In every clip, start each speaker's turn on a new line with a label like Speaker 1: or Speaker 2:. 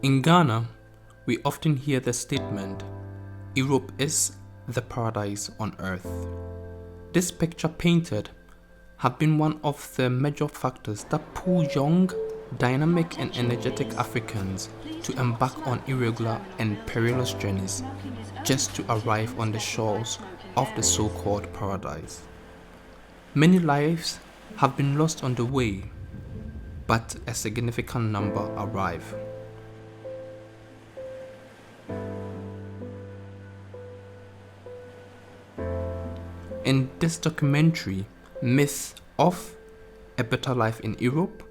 Speaker 1: In Ghana, we often hear the statement, Europe is the paradise on earth. This picture painted have been one of the major factors that pull young, dynamic and energetic Africans to embark on irregular and perilous journeys just to arrive on the shores of the so-called paradise. Many lives have been lost on the way, but a significant number arrive. In this documentary, Myth of a Better Life in Europe,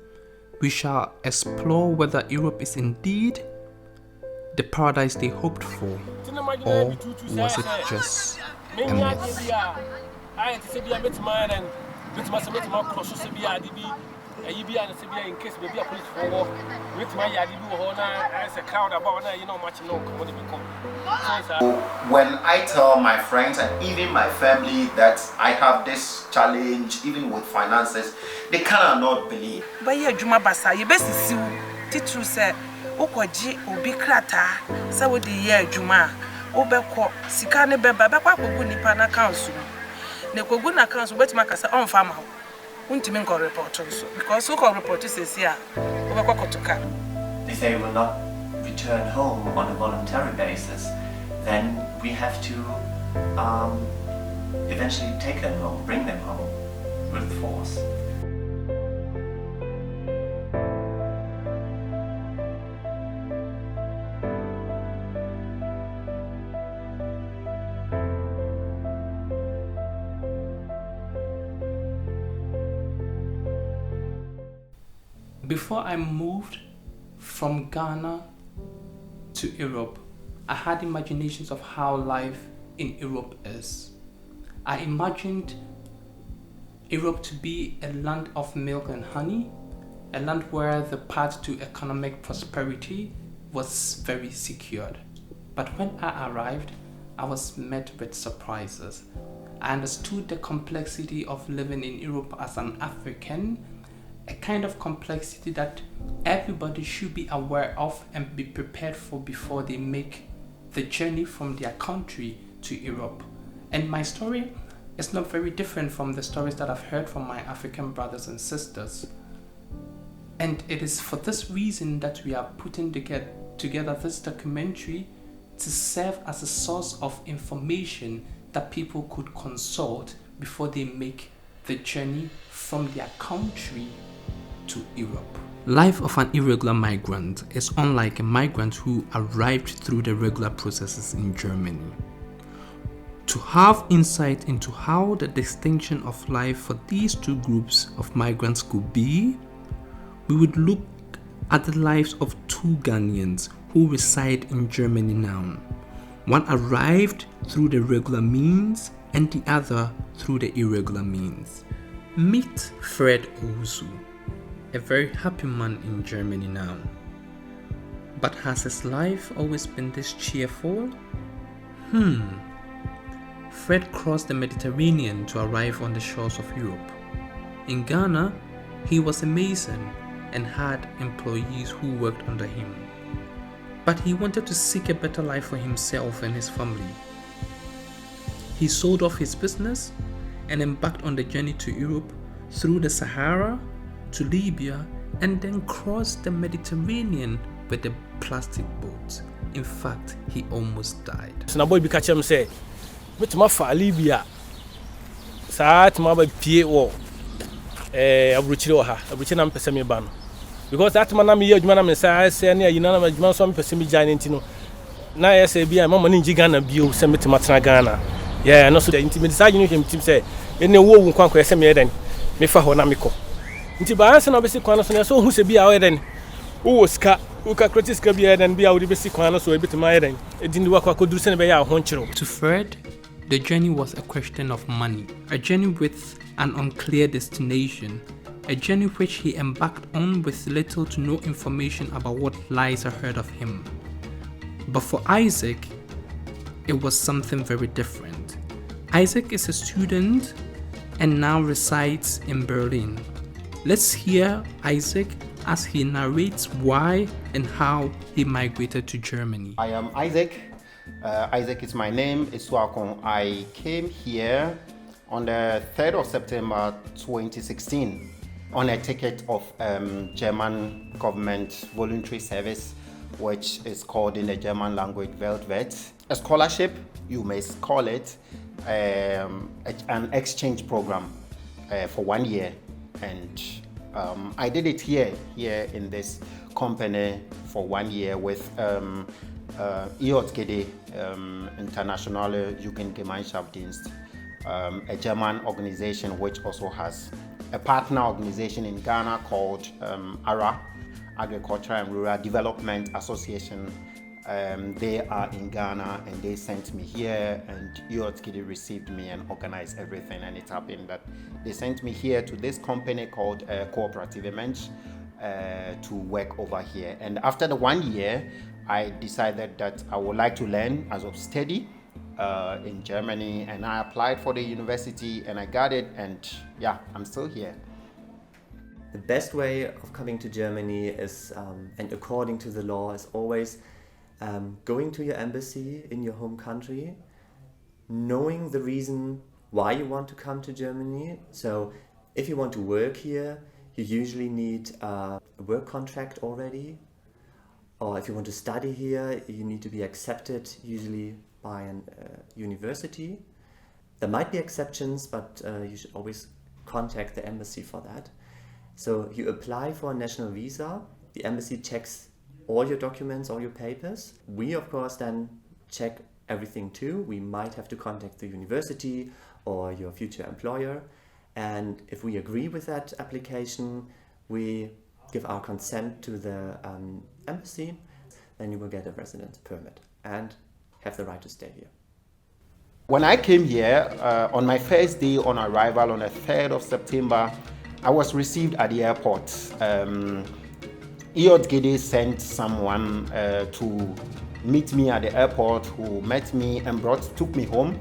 Speaker 1: we shall explore whether Europe is indeed the paradise they hoped for, or was it just a myth?
Speaker 2: When I tell my friends and even my family that I have this challenge, even with finances, they cannot not believe.
Speaker 3: But yeah, Juma Basa, you best see Titru said, Okoji, Obi Krata, so the year Juma, Obeko, Sikane Beba, Bakuni Pana Council. Nekoguna Council, wet Macasa on farmer. Untiminko report also, because so called reporters says here, Obakotoka.
Speaker 4: If they will not return home on a voluntary basis, then we have to eventually take them home, bring them home with force.
Speaker 1: Before I moved from Ghana to Europe, I had imaginations of how life in Europe is. I imagined Europe to be a land of milk and honey, a land where the path to economic prosperity was very secured. But when I arrived, I was met with surprises. I understood the complexity of living in Europe as an African, a kind of complexity that everybody should be aware of and be prepared for before they make the journey from their country to Europe. And my story is not very different from the stories that I've heard from my African brothers and sisters. And it is for this reason that we are putting together this documentary to serve as a source of information that people could consult before they make the journey from their country to Europe. Life of an irregular migrant is unlike a migrant who arrived through the regular processes in Germany. To have insight into how the distinction of life for these two groups of migrants could be, we would look at the lives of two Ghanaians who reside in Germany now. One arrived through the regular means and the other through the irregular means. Meet Fred Owusu, a very happy man in Germany now. But has his life always been this cheerful? Fred crossed the Mediterranean to arrive on the shores of Europe. In Ghana, he was a mason and had employees who worked under him. But he wanted to seek a better life for himself and his family. He sold off his business and embarked on the journey to Europe through the Sahara to Libya and then crossed the Mediterranean with a plastic boat. In fact, he almost died.
Speaker 5: So boy be catch him say, "But my fa Libya, saat ma ba pie wo aburuchire ha, aburuchire na mpese me ba no. Because that man na me adwuma na me say na yi na adwuma so mpese me gyan ntino. Na ye say bia mama ni Ghana bio say metima tena Ghana. Yeah, no so the intimate side you him team say, ene wo wu kwankwa say me den. Me fa ho na me ko. Nti ba anse na obesi kwan no so na so hu se bia o den. Wo ska uka critical bia den bia wo besi kwan no so e bitima ye den. Edin wa kwa koduru se ne be ya ho nchiro.
Speaker 1: To Fred, the journey was a question of money, a journey with an unclear destination, a journey which he embarked on with little to no information about what lies ahead of him. But for Isaac, it was something very different. Isaac is a student and now resides in Berlin. Let's hear Isaac as he narrates why and how he migrated to Germany.
Speaker 2: I am Isaac. Isaac is my name. Isuakon. I came here on the 3rd of September 2016 on a ticket of German government voluntary service, which is called in the German language Weltwert. A scholarship, you may call it, an exchange program for 1 year. And I did it here in this company for 1 year with irregular, Internationale Jugendgemeinschaftsdienst, a German organization which also has a partner organization in Ghana called ARA, Agriculture and Rural Development Association. They are in Ghana and they sent me here, and irregular received me and organized everything, and it happened that they sent me here to this company called Cooperative Mensch to work over here. And after the 1 year, I decided that I would like to learn as of study in Germany, and I applied for the university and I got it, and yeah, I'm still here.
Speaker 4: The best way of coming to Germany is, and according to the law, is always going to your embassy in your home country, knowing the reason why you want to come to Germany. So if you want to work here, you usually need a work contract already. Or if you want to study here, you need to be accepted usually by a university. There might be exceptions, but you should always contact the embassy for that. So you apply for a national visa, the embassy checks all your documents, all your papers. We, of course, then check everything too. We might have to contact the university or your future employer. And if we agree with that application, we give our consent to the embassy, then you will get a residence permit and have the right to stay here.
Speaker 2: When I came here, on my first day on arrival on the 3rd of September, I was received at the airport. Irregular sent someone to meet me at the airport, who met me and took me home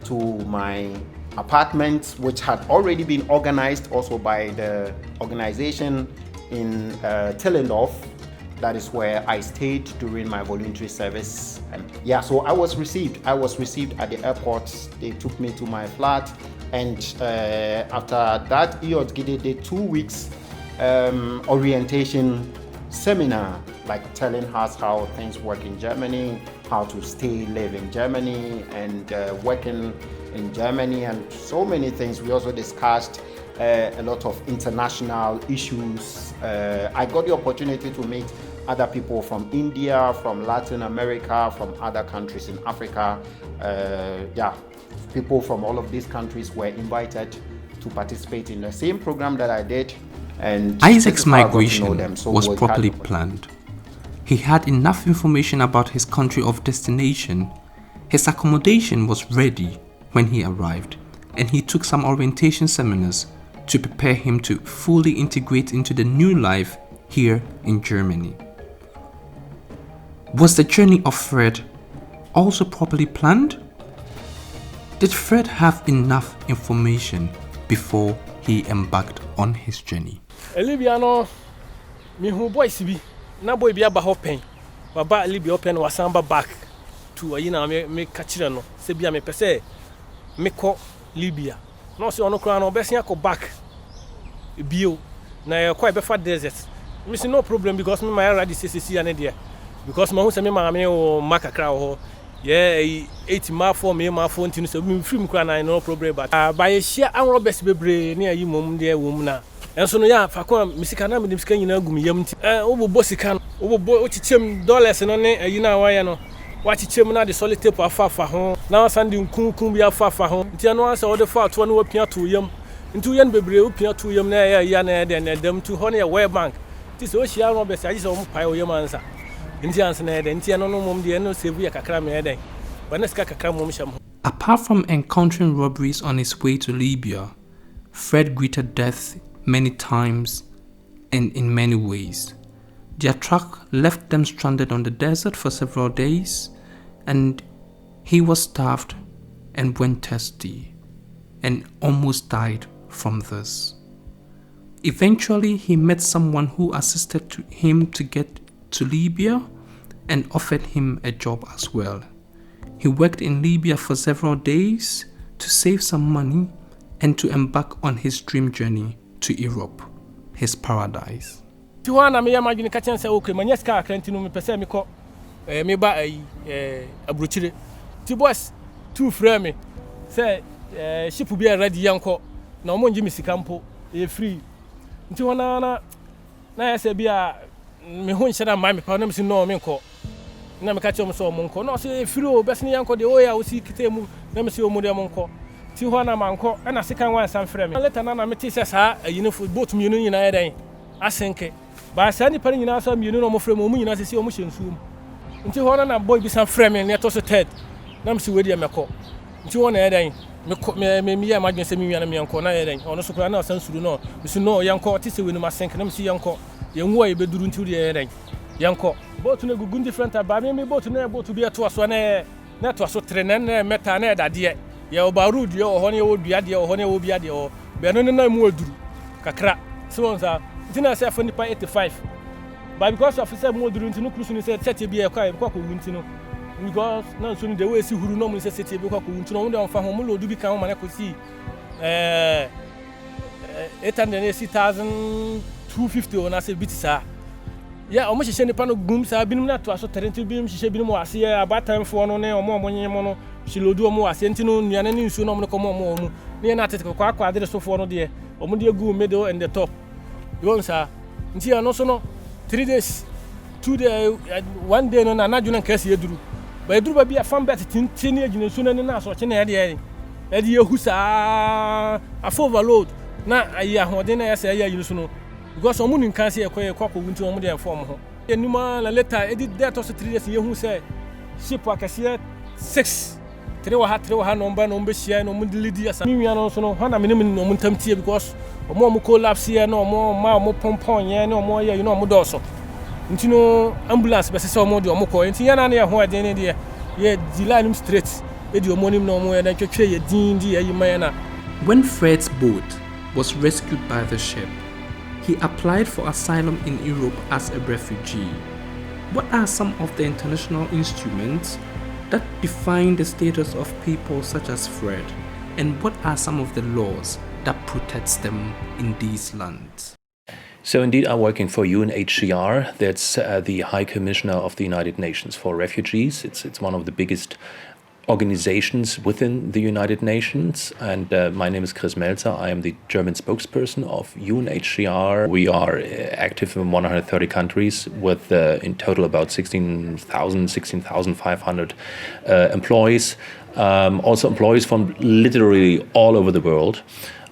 Speaker 2: to my apartment, which had already been organized also by the organization in Tillendorf. That is where I stayed during my voluntary service. And yeah, so I was received at the airport. They took me to my flat, and after that, irregular did 2 weeks orientation seminar, like telling us how things work in Germany, how to live in Germany, and working in Germany, and so many things. We also discussed a lot of international issues. I got the opportunity to meet other people from India, from Latin America, from other countries in Africa. People from all of these countries were invited to participate in the same program that I did. And
Speaker 1: Isaac's migration was properly planned. He had enough information about his country of destination. His accommodation was ready when he arrived, and he took some orientation seminars to prepare him to fully integrate into the new life here in Germany. Was the journey of Fred also properly planned? Did Fred have enough information before he embarked on his journey?
Speaker 5: Libya no me who boys be na boy be aba hopen baba Libya open wasamba back to ayina me kachira no se bia me pese me ko Libya no se ono kra no obesia ko back bio na e ko e be fa desert me see no problem, because me my already CCC and there, because my se me ma me o makakra ho yeah 80 ma for me ma for ntinu se me film kra na no problem, but by share an robes bebre na yi mom there wom na enso no ya fa ko misika na me misika nyina gum yam nti obobo sika obobo ochichem dollars no ne ayi na waye no wachichem na de solid tape afafa ho na sande nkunkun bi afafa ho nti no asa wo de fa to no wapia to yam nti yan bebre wapia to yam na ya na de na dem to ho na World Bank ti se o hia no be se wo pai o yam ansa nti ansa na de nti no mom de no save ya kakra me den bana sika kakra mom hyam.
Speaker 1: Apart from encountering robberies on his way to Libya, Fred greeted death many times and in many ways. Their truck left them stranded on the desert for several days, and he was starved and went thirsty and almost died from this. Eventually, he met someone who assisted him to get to Libya and offered him a job as well. He worked in Libya for several days to save some money and to embark on his dream journey to Europe, his paradise.
Speaker 5: Tiwana me imagine ka chen say okay manya ska akranti no me pese me ko me ba abrochire ti boss two frame me say ship bi ready yanko na omo ngi me sika mpo e free nti wana na ya say bia me ho nhyira ma me pa na me si no me nko na me ka che omo so omo nko no say free o bes ni yanko de o ya o si kitemu na me si omo de omo nko ti wana manko na sika wan san frame me later na me ti say sa ayine boat mi no nyina ya den asenke ba sa ni pare nyina so mienu no mo frame mo nyina sesi o mo hyensuum nti ho na boy bi san frame ne to so ted na me si wedi meko nti ho na ya den me ya madwen se mi nwana me yanko na ya den ono so kra na san suru no me si no yanko ti se weni ma senke na me si yanko ye nwo ye beduru nti odi ya den yanko boat na gugu different ba me boat na boat bi eto aso na to aso tre na meta na edade ye obarud ye ho ne wo duade ye ho ne wo biade ye be no na mu aduru kakra so nsa Tina say for nipa 85. But because of say mo duru ntinu cruise ni say set bi e kwa ko wuntinu. Because na so ni the way si huru no mo say set bi kwa ko wuntinu. Mo dey on fa ho mo lodu bi kan mo na ko si 860,250 on say bitisa. Yeah, o mo hye nipa no gum sa binum na to aso 30 binum hye binum ase ya abatan fo no ne o mo nyem no hye lodu o mo ase ntinu nuane ne nsu no mo ko mo mu. Ne na tete kwa ade so fo no de o mo de gu middle and the top. You sir, nti ano so no 3 days 2 days 1 day no na anadwo nka se eduru ba eduru ba bia fan bet tintin ne agina su na ne na so che na ye ehu sa afo overload na ayi ahoden na yesa ayi yin su no because omu ni nka se ekwa wunti omu de inform ho enuma la later edi that also 3 days ye hu say ship akase 6 3 wa number no mbe share no mu delidi asa mi wi ano so no ha na me no mu ntamtie because omo collapse here no omo pompon ye no omo ye you know omo doso nti no ambulance be se omo de omo ko nti yana na ye ho ade ne de ye di line straight e di omo nim no omo ye na twetwe ye din di ye man na.
Speaker 1: When Fred's boat was rescued by the ship, he applied for asylum in Europe as a refugee. What are some of the international instruments that define the status of people such as Fred, and what are some of the laws that protects them in these lands?
Speaker 6: So indeed, I'm working for UNHCR. That's the High Commissioner of the United Nations for Refugees. It's one of the biggest organizations within the United Nations, and my name is Chris Melzer. I am the German spokesperson of UNHCR. We are active in 130 countries with in total about 16,500 employees. Also employees from literally all over the world.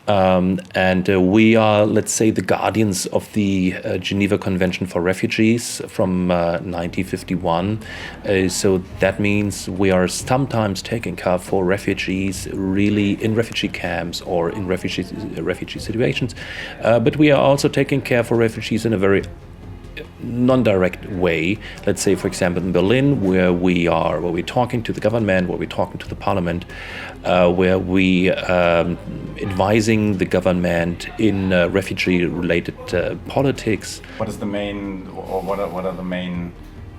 Speaker 6: And we are, let's say, the guardians of the Geneva Convention for Refugees from 1951. So that means we are sometimes taking care for refugees really in refugee camps or in refugee situations. But we are also taking care for refugees in a very non-direct way. Let's say, for example, in Berlin, where we're talking to the government, where we're talking to the parliament, where we advising the government in refugee-related politics.
Speaker 7: What are the main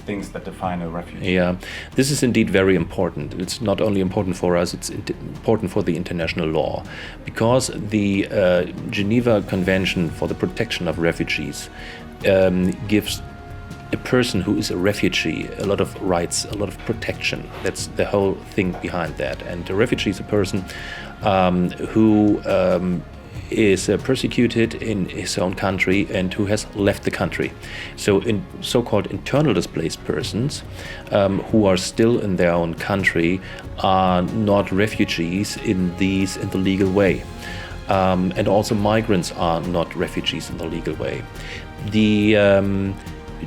Speaker 7: things that define a refugee?
Speaker 6: Yeah, this is indeed very important. It's not only important for us, it's important for the international law, because the Geneva Convention for the Protection of Refugees gives a person who is a refugee a lot of rights, a lot of protection. That's the whole thing behind that. And a refugee is a person who is persecuted in his own country and who has left the country. So in so-called internal displaced persons who are still in their own country are not refugees in the legal way. And also migrants are not refugees in the legal way.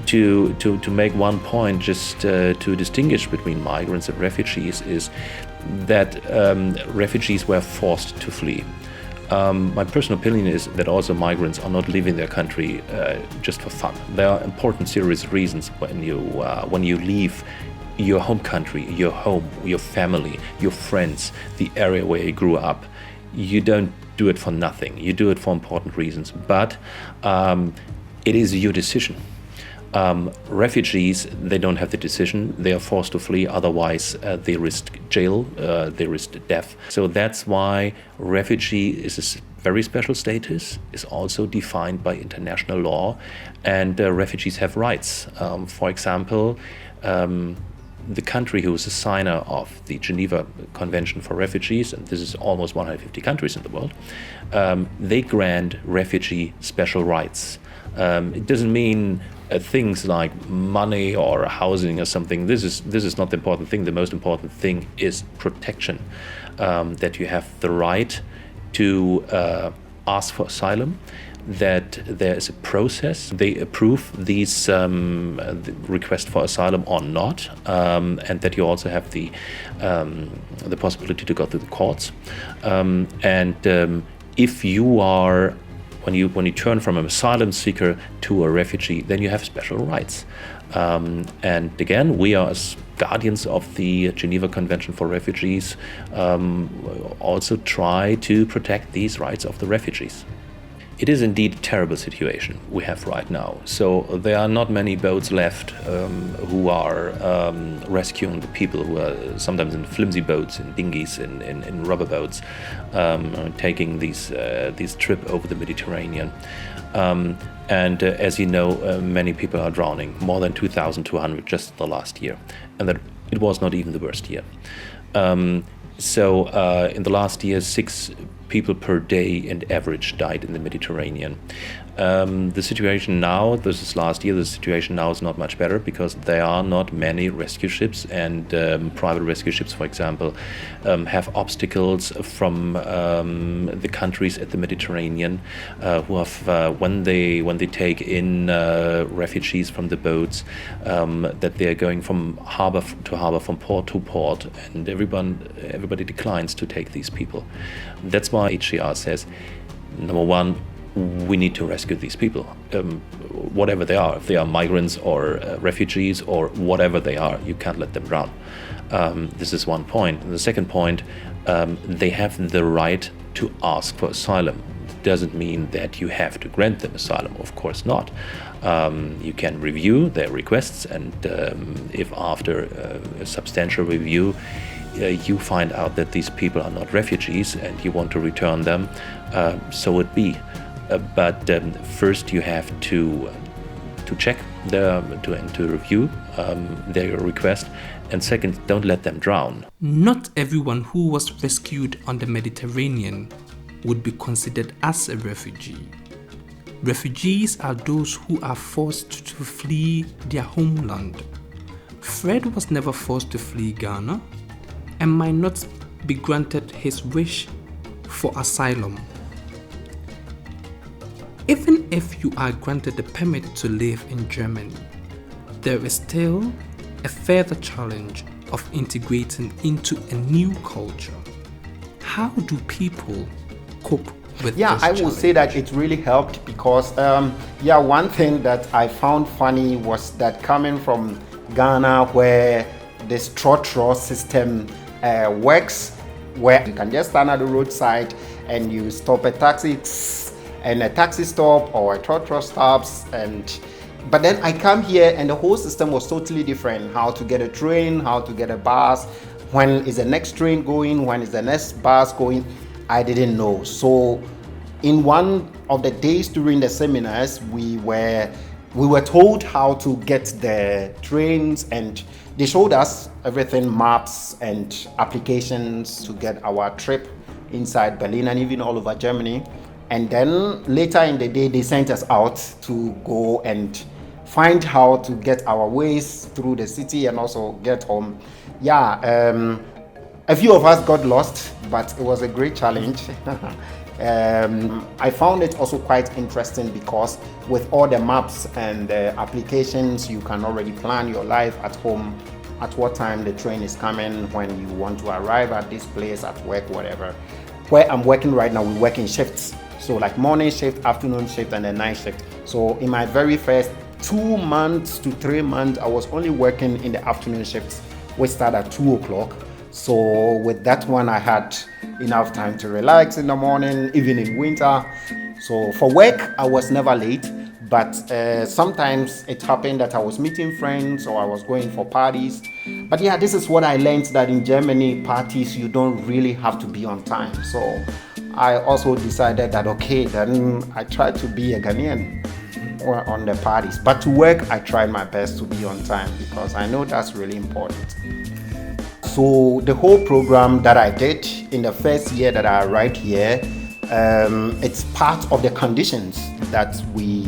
Speaker 6: To make one point, just to distinguish between migrants and refugees, is that refugees were forced to flee. My personal opinion is that also migrants are not leaving their country just for fun. There are important, serious reasons when you leave your home country, your home, your family, your friends, the area where you grew up. You don't do it for nothing. You do it for important reasons, but it is your decision. Refugees, they don't have the decision. They are forced to flee. Otherwise, they risk jail. They risk death. So that's why refugee is a very special status, is also defined by international law, and refugees have rights. For example, the country who is a signer of the Geneva Convention for Refugees, and this is almost 150 countries in the world, they grant refugee special rights. It doesn't mean things like money or housing or something. This is not the important thing. The most important thing is protection, that you have the right to ask for asylum, that there is a process. They approve these the request for asylum or not, and that you also have the possibility to go to the courts. If you are when you turn from an asylum seeker to a refugee, then you have special rights. And again, we are as guardians of the Geneva Convention for Refugees also try to protect these rights of the refugees. It is indeed a terrible situation we have right now. So there are not many boats left who are rescuing the people who are sometimes in flimsy boats, in dinghies, in rubber boats, taking these trip over the Mediterranean. As you know, many people are drowning, more than 2,200 just the last year. And that it was not even the worst year. In the last year, 6 people per day in average died in the Mediterranean. The situation now, this is last year, the situation now is not much better because there are not many rescue ships, and private rescue ships, for example, have obstacles from the countries at the Mediterranean who have, when they take in refugees from the boats, that they are going from harbor to harbor, from port to port, and everybody declines to take these people. That's why HCR says, number one, we need to rescue these people, whatever they are. If they are migrants or refugees or whatever they are, you can't let them drown. This is one point. And the second point, they have the right to ask for asylum. It doesn't mean that you have to grant them asylum, of course not. You can review their requests, and if after a substantial review you find out that these people are not refugees and you want to return them, so it be. But first you have to check to review their request, and second, don't let them drown.
Speaker 1: Not everyone who was rescued on the Mediterranean would be considered as a refugee. Refugees are those who are forced to flee their homeland. Fred was never forced to flee Ghana and might not be granted his wish for asylum. Even if you are granted the permit to live in Germany, there is still a further challenge of integrating into a new culture. How do people cope with this
Speaker 2: I will say that it really helped because, one thing that I found funny was that coming from Ghana, where this trotro system works, where you can just stand at the roadside and you stop a taxi, and a taxi stop or a trotro stops, but then I come here and the whole system was totally different. How to get a train, how to get a bus, when is the next train going, when is the next bus going, I didn't know. So in one of the days during the seminars, we were told how to get the trains, and they showed us everything, maps and applications to get our trip inside Berlin and even all over Germany. And then later in the day, they sent us out to go and find how to get our ways through the city and also get home. A few of us got lost, but it was a great challenge. I found it also quite interesting because with all the maps and the applications, you can already plan your life at home, at what time the train is coming, when you want to arrive at this place, at work, whatever. Where I'm working right now, we work in shifts. So like morning shift, afternoon shift, and then night shift. So in my very first 2 months to 3 months, I was only working in the afternoon shifts, which start at 2 o'clock. So with that one, I had enough time to relax in the morning, even in winter. So for work, I was never late, But sometimes it happened that I was meeting friends or I was going for parties. But yeah, this is what I learned, that in Germany, parties, you don't really have to be on time. So I also decided that, okay, then I tried to be a Ghanaian on the parties. But to work, I tried my best to be on time because I know that's really important. So the whole program that I did in the first year that I arrived here, it's part of the conditions that we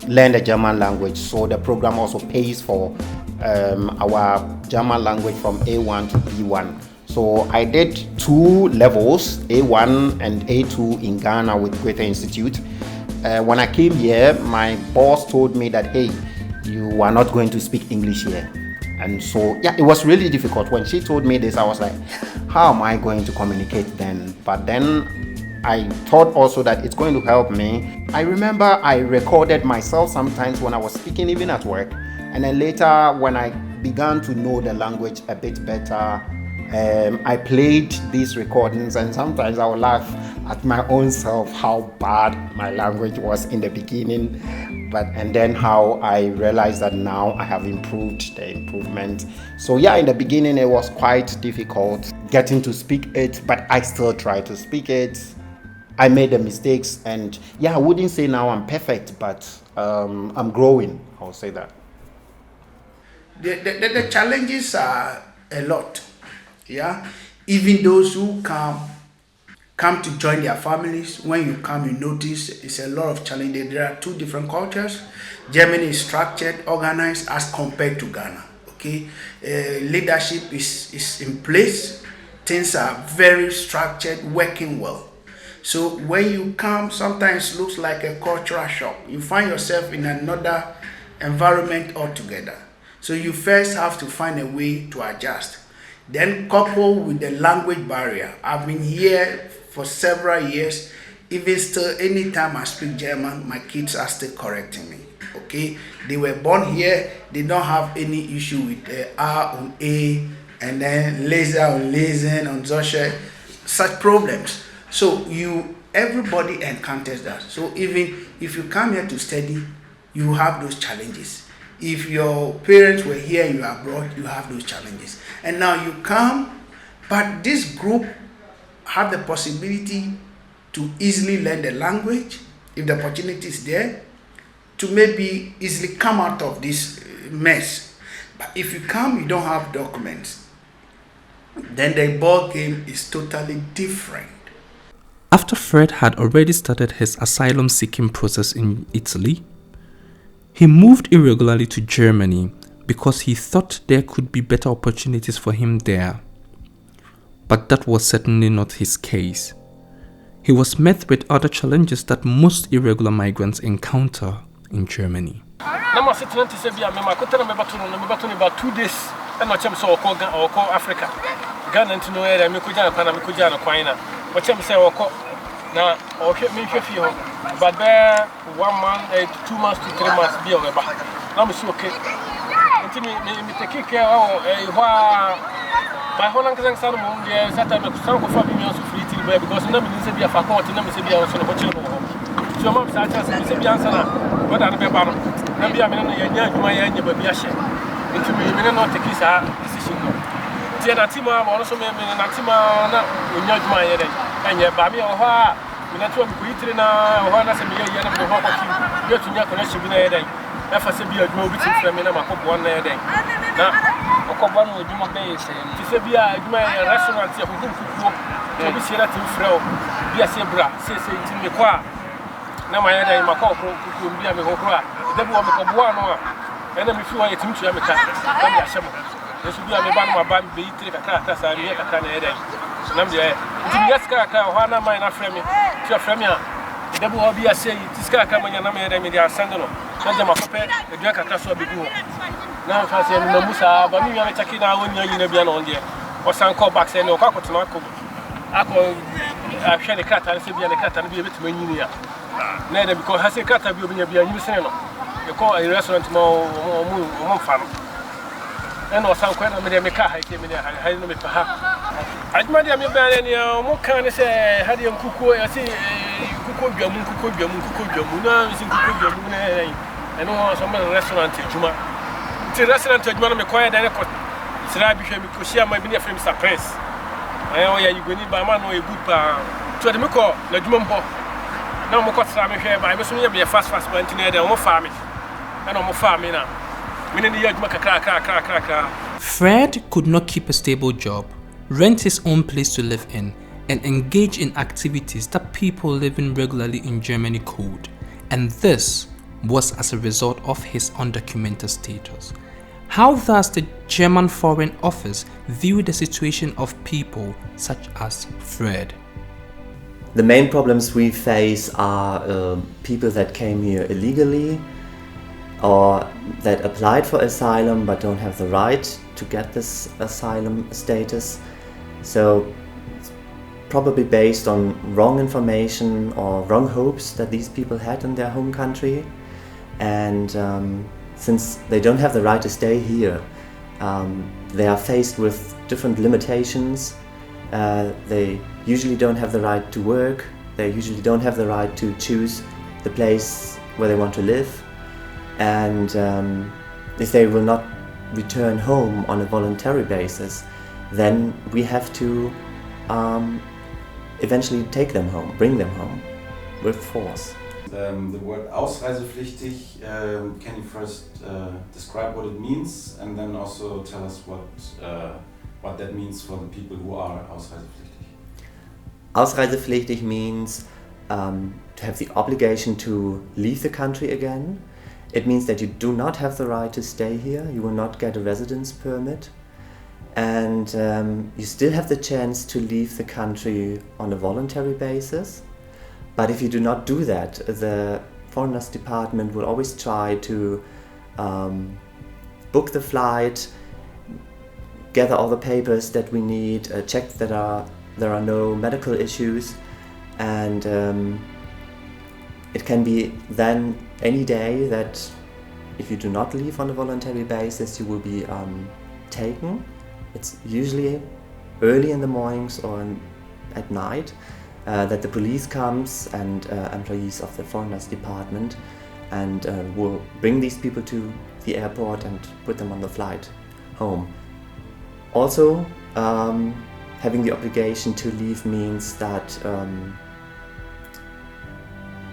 Speaker 2: learn the German language. So the program also pays for our German language from A1 to B1. So I did 2 levels, A1 and A2 in Ghana with Goethe Institute. When I came here, my boss told me that, hey, you are not going to speak English here. And so, yeah, it was really difficult. When she told me this, I was like, how am I going to communicate then? But then I thought also that it's going to help me. I remember I recorded myself sometimes when I was speaking, even at work. And then later, when I began to know the language a bit better, I played these recordings, and sometimes I would laugh at my own self how bad my language was in the beginning. And then how I realized that now I have improved the improvement. So yeah, in the beginning it was quite difficult getting to speak it, but I still try to speak it. I made the mistakes, and yeah, I wouldn't say now I'm perfect, but I'm growing. I'll say that.
Speaker 8: The challenges are a lot. Yeah, even those who come to join their families. When you come, you notice it's a lot of challenges. There are 2 different cultures. Germany is structured, organized as compared to Ghana. Okay, leadership is in place. Things are very structured, working well. So when you come, sometimes it looks like a cultural shock. You find yourself in another environment altogether. So you first have to find a way to adjust. Then coupled with the language barrier. I've been here for several years. Even still, anytime I speak German, my kids are still correcting me. Okay, they were born here. They don't have any issue with R on A and then laser on lesen on such problems. So everybody encounters that. So even if you come here to study, you have those challenges. If your parents were here and you are abroad, you have those challenges. And now you come, but this group have the possibility to easily learn the language, if the opportunity is there, to maybe easily come out of this mess. But if you come, you don't have documents, then the ball game is totally different.
Speaker 1: After Fred had already started his asylum seeking process in Italy, he moved irregularly to Germany because he thought there could be better opportunities for him there. But that was certainly not his case. He was met with other challenges that most irregular migrants encounter in Germany.
Speaker 5: About 2 days, and I came so call Africa. Ghana to know area, Mikujana, Quina. What I'm saying, now, okay, me feel, but there 1 month, 2 months to 3 months be over. I'm okay. Until me take care of by Holland and San Moon, Saturday, some of us free because none is a faculty, none is a be also a so much such as a Biansana, but I'm a bar. And be a man, my end, but be a shame. Into me, not take his decision. Tianatima also made an Natima, not my head, and yet Bami or her, when I told Britrina, or Hana Samia, and the Hawk, you to your connection with a day. FSB, go with him, and I'm a 1 day. Now, one would do my base, to say, be a restaurant of whom to be seen at him, Fro, be a zebra, says to me, qua. Now my head, my cock could be a Hokra, the woman of 1 and then if you want to make a this will be a man of my baby, take a car, as I make a Canada. Namdia, Yaska, Hana, my friend, your friend, the will be a say, Tiska, coming and I made a sandal. Not the Macope, the Jacka Castle be good. Now, if I say Namusa, but me, I'm taking out when you're in a bian on there, or some callbacks and no cockle to Marco. I call a shiny cat and say, be a cat and be a bit mania. Neither because I say cat, I will be a new sandal. You call a restaurant more farm. And or some kind of Medica, I came in there, I know it for her. I'd made a man, more kind of say, had you cook, I say, nkuko dwamu na nsi nkuko dwamu na eno ho so me restaurant adwuma ti restaurant adwuma na me koya da record sira bi hwe me ko shia ma bi na frame surprise o ya yigoni ba ma no e good pa to de me ko na adwuma mbo na mo ko sira me hwe ba me so ye fast ba ntine da mo fa me na mo fa me na me ne ye adwuma kakra.
Speaker 1: Fred could not keep a stable job, rent his own place to live in, and engage in activities that people living regularly in Germany could. And this was as a result of his undocumented status. How does the German Foreign Office view the situation of people such as Fred?
Speaker 4: The main problems we face are people that came here illegally or that applied for asylum but don't have the right to get this asylum status. So it's probably based on wrong information or wrong hopes that these people had in their home country. And since they don't have the right to stay here, they are faced with different limitations. They usually don't have the right to work. They usually don't have the right to choose the place where they want to live. And if they will not return home on a voluntary basis, then we have to eventually take them home, bring them home with force.
Speaker 7: The word ausreisepflichtig, can you first describe what it means and then also tell us what that means for the people who are ausreisepflichtig?
Speaker 4: Ausreisepflichtig means to have the obligation to leave the country again. It means that you do not have the right to stay here, you will not get a residence permit, and you still have the chance to leave the country on a voluntary basis. But if you do not do that, the Foreigners Department will always try to book the flight, gather all the papers that we need, check that there are no medical issues, and it can be then any day that if you do not leave on a voluntary basis, you will be taken. It's usually early in the mornings or at night that the police comes and employees of the Foreigners Department and will bring these people to the airport and put them on the flight home. Also, having the obligation to leave means that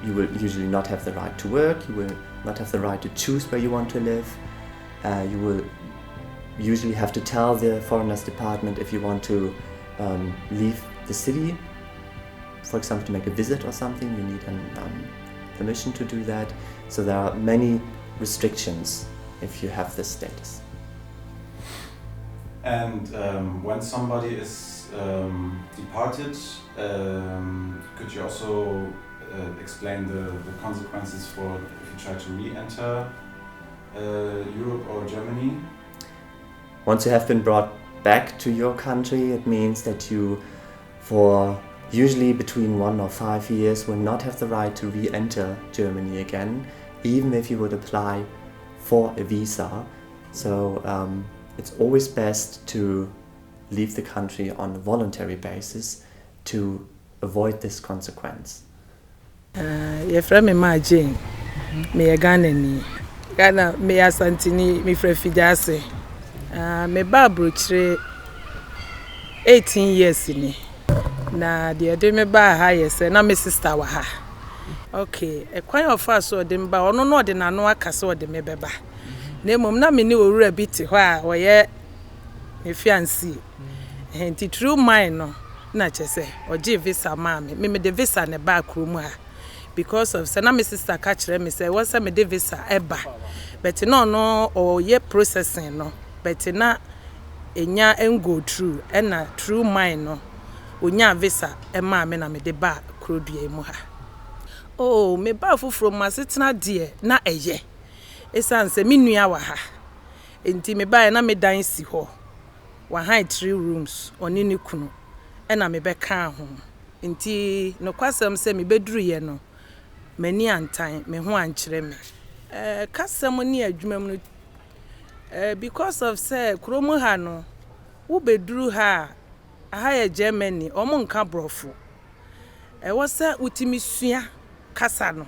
Speaker 4: you will usually not have the right to work, you will not have the right to choose where you want to live. You will usually have to tell the Foreigners Department if you want to leave the city. For example, to make a visit or something, you need permission to do that. So there are many restrictions if you have this status.
Speaker 7: And when somebody is departed, could you also explain the consequences for if you try to re-enter Europe or Germany?
Speaker 4: Once you have been brought back to your country, it means that you, for usually between 1 or 5 years, will not have the right to re-enter Germany again, even if you would apply for a visa. So it's always best to leave the country on a voluntary basis to avoid this consequence.
Speaker 3: Yefra me ma Jane, me a Ghanaian. Ghana me a Santini, me Refugee. Me ba brochre 18 years ni. Na the de me ba ha yes na me sister wa ha. Okay, e kwan of us so de mba ono no de na no aka so de me beba. Na mom na me ni owura bi te ho a oye me fiancé. Enti true mine no na chese oje visa ma me de visa ne ba krom ha. Because of say na me sister ka kire me say won say me de visa eba. But no oye processing no. But na enya go through and na true mine no. Onya visa ema me na me de ba krodua mu ha. Oh, me ba fufuro masetena de na eye. Esan se me nua wa ha. Enti me ba na me dan si ho. Wa high 3 rooms oni ne kunu. E na me be ka ho. Enti no kwasem se me beduru ye no. Mani antan me ho ankire me. Kasem ni adwuma mu because of say kromo ha no. Wo beduru ha aha ya Germany omo nka brofo was sɛ wotimi sua kasa no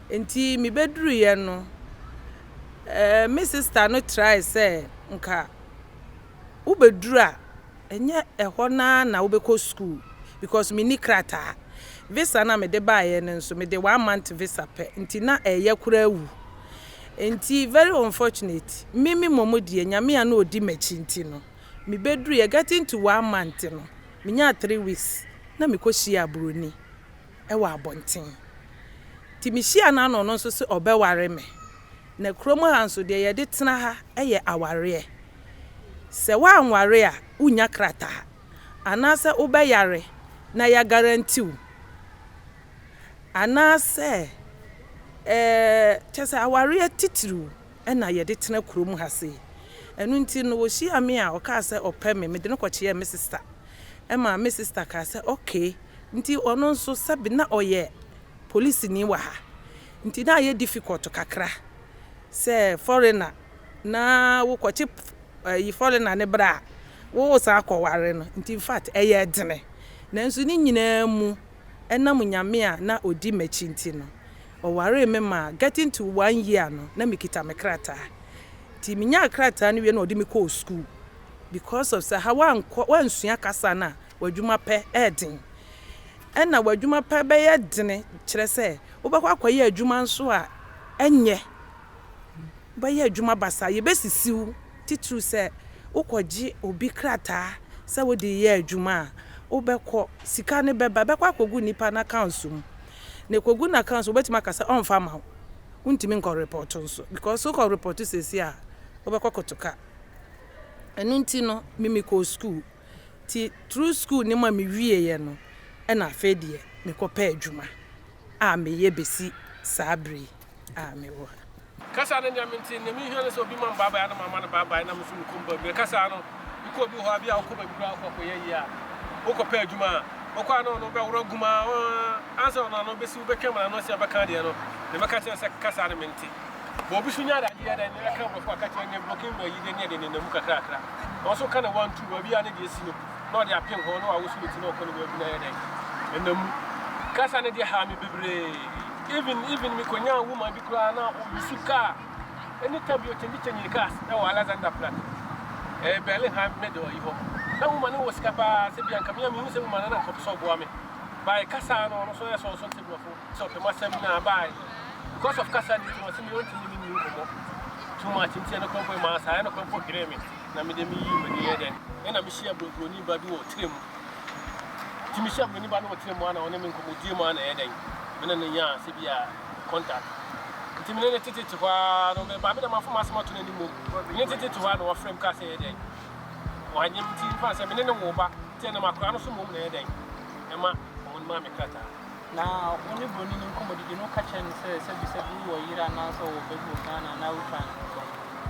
Speaker 3: enti me bedru ye no me sister no try say nka wo bedru a enye ehɔ na wo beko school because me ni krata visa na me de baaye no nso me de 1 month visa pe enti na eye kura wu enti very unfortunate mimi momo die nyame a na odi machi enti no me bedru ye getting to 1 month no me nya 3 weeks na me koshia broni ewa abonten ti me hia na no nso se obeware me na kromo hanso de ye de tena ha eye aware se wa anware a unya krata anase ubeyare na ya guarantee u anase chese aware titiru na ye de tena kromo ha se enu nti no wo hia me a o ka se opeme me de no kwache me sister ema me sister ka se okay nti ono nso sabi na oye police ni wa ha nti na ye difficult kakra se foreigner na wo kwache yi foreigner ne bra wo sa akọware no nti in fact eye dene nanso ni nyina mu enam nyame a na odi machi nti no o ware me ma getting to 1 year no na mikita me krata ti minya krata no we na odi me call school because of say hawa wansua kasa na wadwuma pɛ edin ɛna wadwuma pɛ bɛ yɛ dene kyerɛ sɛ wobɛkɔ akɔyɛ adwuma nso a ɛnyɛ bɛ yɛ adwuma basa ye besisiw titru sɛ ukɔgye obi krata sɛ wodi yɛ adwuma wobɛkɔ sika ne bɛba bɛkɔ akɔgu nipa na council ne kɔgu na council wobɛtuma ka sɛ ɔmfa ma wontimi nkɔ report nso because ukɔ report sesi a wobɛkɔ kotoka ɛnu nti no mimi kɔ school ti through school ni ma mi wie ye no ɛna afedie me kɔ pɛ adwuma a me ye besi sabre a me wo
Speaker 5: kasa na nyamenti ne mi hwele so bi man baba ya na mama na baba na musu kumba bi kasa no ko bi ho abi a ko ba bi ko ko ye ya o ko pɛ adwuma o ko ano no be woro guma ansa no no besi be kema no sia be kan de no ne meka kyerɛ sɛ kasa na menti bo bi sunya da dia da ne ka bro ka kyerɛ ne blocking no yi de ne de ne mu kakra kakra also kind of 1 2 ba bi ane de esi no no de apem ho no a wo su ti no ko no ba bi na ye den enam kasa ne de ha mi bebre even me konya woman bi kura na obisuka anytime you change cars na wa Alexander Plan Berlin ha me do yi ho na woman no was kapa se bi anka me hu se woman na ko so bo ame by kasa no so ye so te blofo so pe masem na by because of kasa ni no se me won tini ni ko too much ntia na ko ma sa na ko kire me na me de mi yi me ni ye den na me share bro ni ba bi wo trem ti me share bro ni ba no wo trem ana one me ko mo die mo ana ye den mena ne ya se bia contact nti mena ne tete to hwa no me ba me na mafo masema to nani mo ne tete to hwa no wa frame ka se ye den wa nyim ti fa se mena ne wo ba te na makra no so mo na ye den e ma mo ma me kata
Speaker 9: na oni boni ni komodi di no ka chen se bi wo yira na so wo be go Ghana na wo fan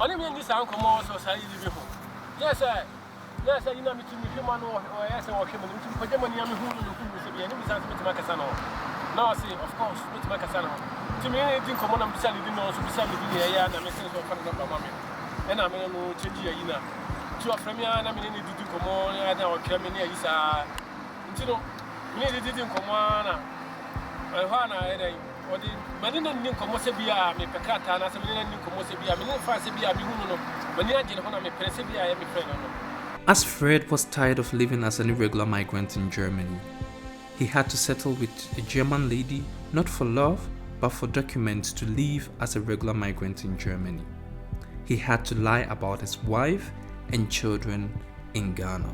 Speaker 5: oni me ni sa nkomo so sa yi bi ho yes you know me to me him no o yes wo him ni to page mani am hu no ku se bi ni bi sa me to makasa no now I say of course me to makasa no to me ni din komo na bi sa li no so bi sa li ni ya na me se so fa na mama me e na me no change ya yi na to afrem ya na me ni din komo ya na o kra me ni yi sa ntino me ni din komo na ha na e dai odi mani na din komo se bia me pekata na se me na din komo se bia me ni fa se bia me hu no mani agye ho na me press bia ya me friend no.
Speaker 1: As Fred was tired of living as an irregular migrant in Germany, he had to settle with a German lady, not for love, but for documents to live as a regular migrant in Germany. He had to lie about his wife and children in Ghana.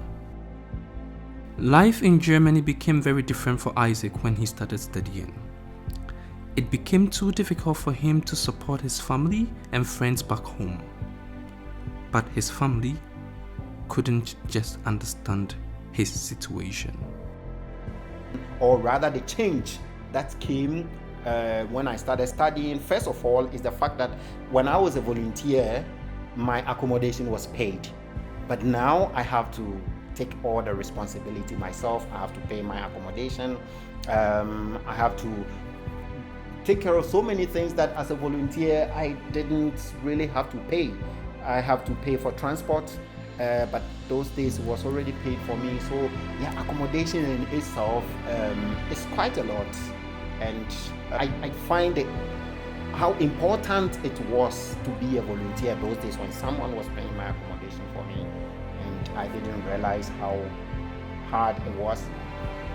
Speaker 1: Life in Germany became very different for Isaac when he started studying. It became too difficult for him to support his family and friends back home. But his family couldn't just understand his situation.
Speaker 2: Or rather, the change that came when I started studying, first of all, is the fact that when I was a volunteer, my accommodation was paid. But now I have to take all the responsibility myself. I have to pay my accommodation. I have to take care of so many things that as a volunteer, I didn't really have to pay. I have to pay for transport. but those days it was already paid for me. So yeah, accommodation in itself is quite a lot, and I find it how important it was to be a volunteer those days when someone was paying my accommodation for me, and I didn't realize how hard it was.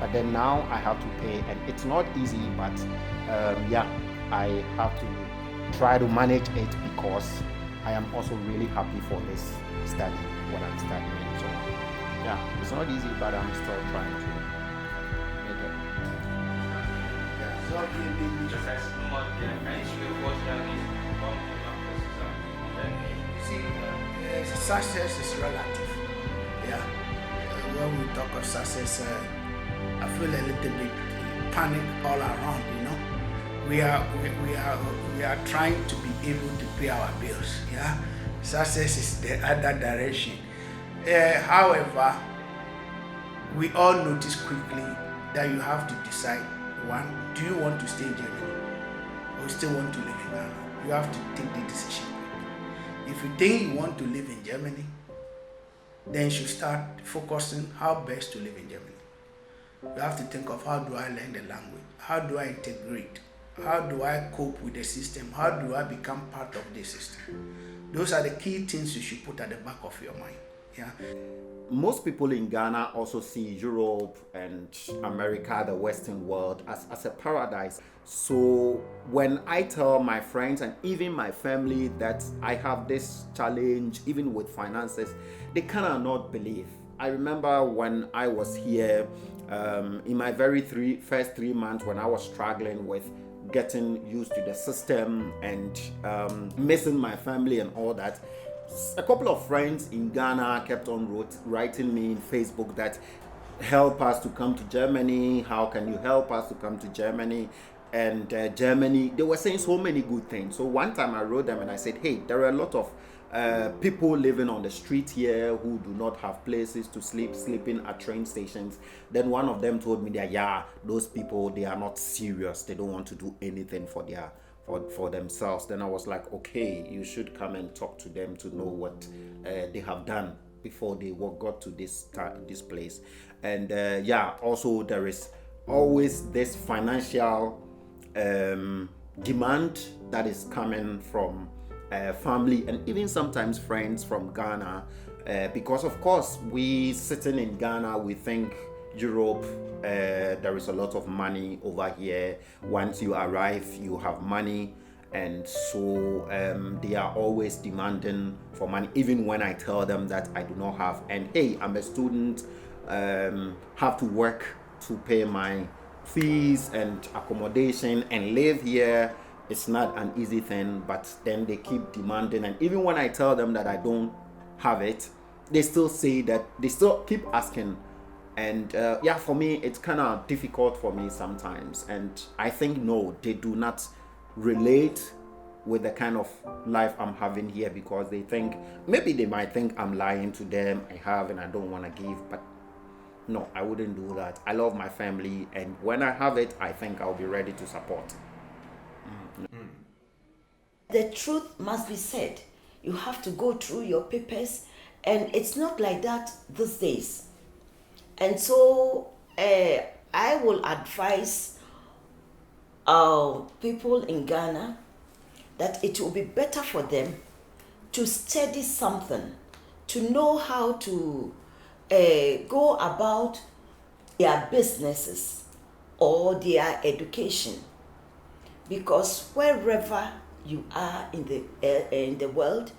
Speaker 2: But then now I have to pay, and it's not easy, but yeah, I have to try to manage it because I am also really happy for this study, what I'm studying. So yeah, it's not easy, but I'm still trying to make it.
Speaker 8: See, success is relative. Yeah. When we talk of success, I feel a little bit panic all around. You know, we are trying to be able to pay our bills. Yeah. Success is the other direction. However, we all notice quickly that you have to decide, one, do you want to stay in Germany or still want to live in Ghana? You have to take the decision. If you think you want to live in Germany, then you should start focusing how best to live in Germany. You have to think of, how do I learn the language? How do I integrate? How do I cope with the system? How do I become part of the system? Those are the key things you should put at the back of your mind. Yeah.
Speaker 2: Most people in Ghana also see Europe and America, the Western world, as a paradise. So when I tell my friends and even my family that I have this challenge, even with finances, they cannot not believe. I remember when I was here, in my very first 3 months, when I was struggling with getting used to the system and missing my family and all that, a couple of friends in Ghana kept on writing me in Facebook that help us to come to Germany. How can you help us to come to Germany? And Germany, they were saying so many good things. So one time I wrote them and I said, hey, there are a lot of people living on the street here who do not have places to sleeping at train stations. Then one of them told me that, yeah, those people, they are not serious. They don't want to do anything for themselves. Then I was like, okay, you should come and talk to them to know what they have done before they got to this place. And yeah, also there is always this financial demand that is coming from family and even sometimes friends from Ghana, because of course we sitting in Ghana, we think Europe, there is a lot of money over here. Once you arrive, you have money, and so they are always demanding for money, even when I tell them that I do not have. And hey, I'm a student, have to work to pay my fees and accommodation and live here. It's not an easy thing, but then they keep demanding. And even when I tell them that I don't have it, they still say that, they still keep asking. And yeah, for me, it's kind of difficult for me sometimes. And I think, no, they do not relate with the kind of life I'm having here, because they think, maybe they might think I'm lying to them. I have and I don't want to give, but no, I wouldn't do that. I love my family, and when I have it, I think I'll be ready to support.
Speaker 10: The truth must be said. You have to go through your papers, and it's not like that these days. And so I will advise people in Ghana that it will be better for them to study something, to know how to go about their businesses or their education, because wherever you are in the world,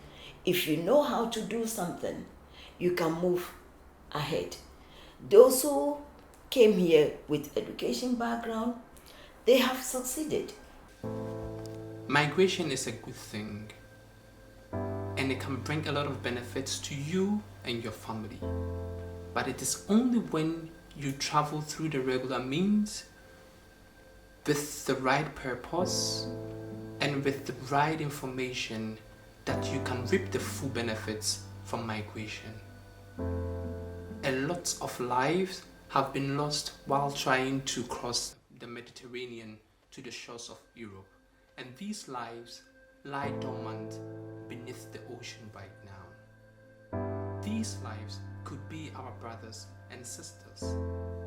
Speaker 10: if you know how to do something, you can move ahead. Those who came here with education background, they have succeeded.
Speaker 1: Migration is a good thing, and it can bring a lot of benefits to you and your family. But it is only when you travel through the regular means, with the right purpose and with the right information, that you can reap the full benefits from migration. A lot of lives have been lost while trying to cross the Mediterranean to the shores of Europe, and these lives lie dormant beneath the ocean right now. These lives could be our brothers and sisters,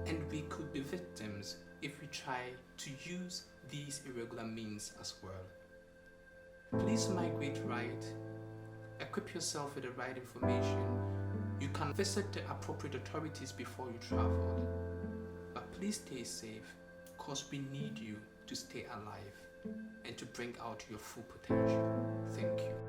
Speaker 1: and we could be victims if we try to use these irregular means as well. Please migrate right. Equip yourself with the right information. You can visit the appropriate authorities before you travel. But please stay safe, because we need you to stay alive and to bring out your full potential. Thank you.